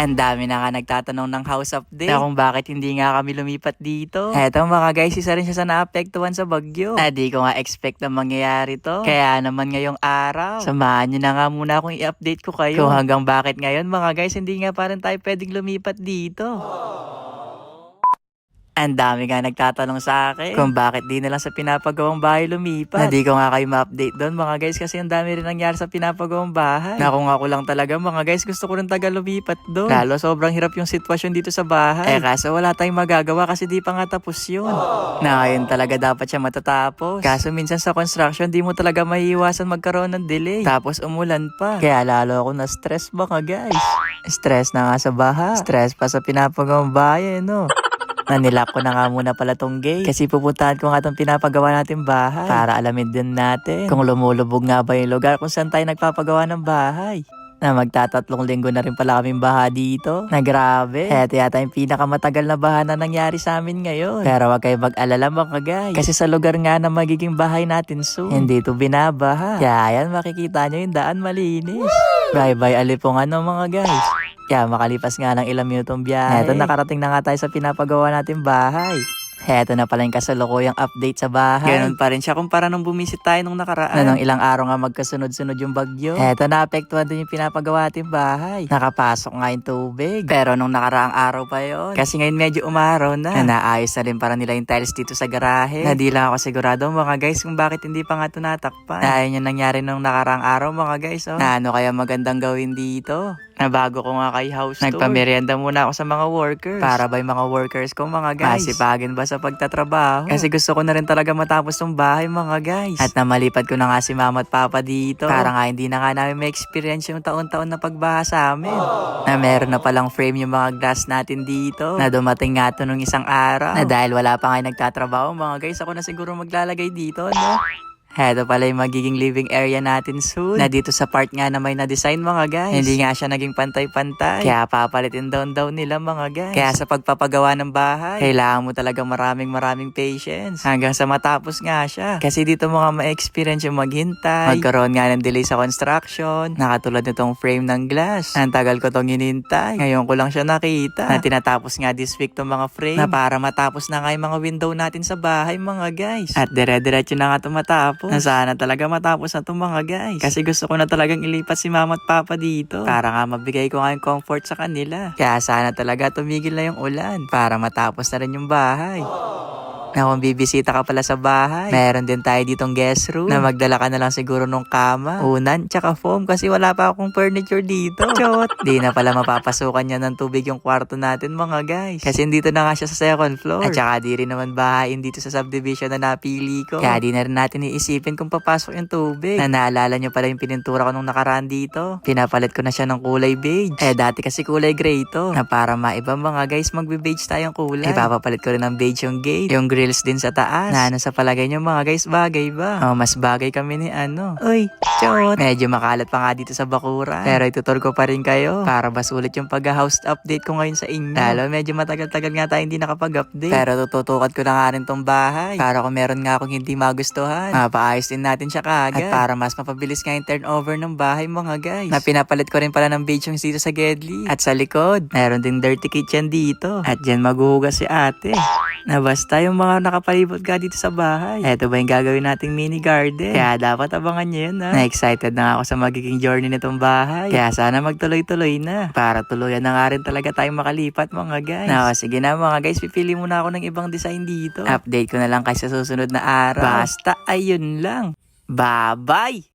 Ang dami na nga nagtatanong ng house update na kung bakit hindi nga kami lumipat dito. Eto mga guys, isa rin siya sa naapektuhan sa bagyo. Di ko nga expect na mangyayari to. Kaya naman ngayong araw, samahan nyo na nga muna akong i-update ko kayo kung hanggang bakit ngayon mga guys hindi nga parang tayo pwedeng lumipat dito. Ang dami nga nagtatanong sa akin kung bakit di na lang sa pinapagawang bahay lumipat. Hindi ko nga kayo ma-update doon mga guys kasi ang dami rin nangyari sa pinapagawang bahay. Na kung ako lang talaga mga guys gusto ko rin taga lumipat doon. Lalo sobrang hirap yung sitwasyon dito sa bahay. Kaso wala tayong magagawa kasi di pa nga tapos yun. Na ngayon talaga dapat siya matatapos. Kaso minsan sa construction di mo talaga maiiwasan magkaroon ng delay. Tapos umulan pa. Kaya lalo ako na stress mga guys. Stress na nga sa bahay. Stress pa sa pinapagawang bahay no. Nanilak ko na nga muna pala tong gate kasi pupuntahan ko nga itong pinapagawa natin bahay para alamin din natin kung lumulubog nga ba yung lugar kung saan tayo nagpapagawa ng bahay. Na magtatatlong linggo na rin pala kaming baha dito. Na grabe. Ito yata yung pinakamatagal na baha na nangyari sa amin ngayon. Pero wag kayo mag-alala mga guys. Kasi sa lugar nga na magiging bahay natin soon, hindi ito binabaha. Kaya yan makikita nyo yung daan malinis. Bye bye alipungan no mga guys. Kaya makalipas nga ng ilang minutong biyahe. Eto nakarating na nga tayo sa pinapagawa natin bahay. Eto na pala yung kasalukuyang update sa bahay. Ganun pa rin siya kumpara nung bumisit tayo nung nakaraan. Na nung ilang araw nga magkasunod-sunod yung bagyo. Eto naapektuhan din yung pinapagawa natin bahay. Nakapasok nga yung tubig. Pero nung nakaraang araw pa yon. Kasi ngayon medyo umaraw na. Na naayos na rin para nila yung tiles dito sa garahe. Na di lang ako sigurado mga guys kung bakit hindi pa nga ito natakpan. Na yun yung nangyari nung nakaraang araw mga guys. Oh. Na ano kaya magandang gawin dito? Na bago ko nga kay house tour, nagpamerienda muna ako sa mga workers. Para ba yung mga workers ko mga guys, masipagin ba sa pagtatrabaho? Kasi gusto ko na rin talaga matapos tong bahay mga guys. At namalipad ko na nga si mama at papa dito. Para nga hindi na nga namin ma-experience yung taon-taon na pagbaha sa amin. Na meron na palang frame yung mga glass natin dito. Na dumating nga to nung isang araw. Na dahil wala pa nga nagtatrabaho mga guys, ako na siguro maglalagay dito, no? Heto pala yung magiging living area natin soon. Na dito sa part nga na may na-design mga guys. Hindi nga siya naging pantay-pantay. Kaya papalitin daw nila mga guys. Kaya sa pagpapagawa ng bahay, kailangan mo talaga maraming patience. Hanggang sa matapos nga siya. Kasi dito mo nga ma-experience yung maghintay. Magkaroon nga ng delay sa construction. Nakatulad nitong frame ng glass. Ang tagal ko tong hinintay. Ngayon ko lang siya nakita. Na tinatapos nga this week tong mga frame. Na para matapos na nga yung mga window natin sa bahay mga guys. At dire-diretso na nga tumatapos. Na sana talaga matapos na itong mga guys. Kasi gusto ko na talagang ilipat si mama at papa dito. Para nga mabigay ko nga yung comfort sa kanila. Kaya sana talaga tumigil na yung ulan. Para matapos na rin yung bahay. Na kung bibisita ka pala sa bahay, meron din tayo ditong guest room na magdala ka na lang siguro nung kama, unan, tsaka foam kasi wala pa akong furniture dito. Chot! Di na pala mapapasukan niya ng tubig yung kwarto natin mga guys. Kasi dito na nga siya sa second floor. At tsaka di rin naman bahayin dito sa subdivision na napili ko. Kaya di na rin natin iisipin kung papasok yung tubig. Na naalala nyo pala yung pinintura ko nung nakaraan dito. Pinapalit ko na siya ng kulay beige. Dati kasi kulay gray to. Na para maiba mga guys, magbe-beige tayong kulay. Ipapapalit ko rin ng beige yung gate. Yung grills din sa taas. Na ano sa palagay nyo mga guys, bagay ba? Mas bagay kami ni ano. Uy, chot! Medyo makalat pa nga dito sa bakuran. Pero itutur ko pa rin kayo para basulit yung pag-house update ko ngayon sa inyo. Lalo medyo matagal-tagal nga tayo hindi nakapag-update. Pero tututukat ko na nga rin tong bahay. Para kung meron nga akong hindi magustuhan, mapaayos din natin siya kaagad. At para mas mapabilis nga yung turnover ng bahay mga guys. Na pinapalit ko rin pala ng beige yung dito sa Gedli. At sa likod, meron ding dirty kitchen dito. At dyan maghuhugas si ate. Na basta yung mga nakapalibot ka dito sa bahay. Eto ba yung gagawin nating mini garden? Kaya dapat abangan nyo yun ha. Na-excited na ako sa magiging journey nitong bahay. Kaya sana magtuloy-tuloy na. Para tuluyan na nga rin talaga tayong makalipat mga guys. Sige na mga guys, pipili muna ako ng ibang design dito. Update ko na lang kasi sa susunod na araw. Basta ayun lang. Bye-bye!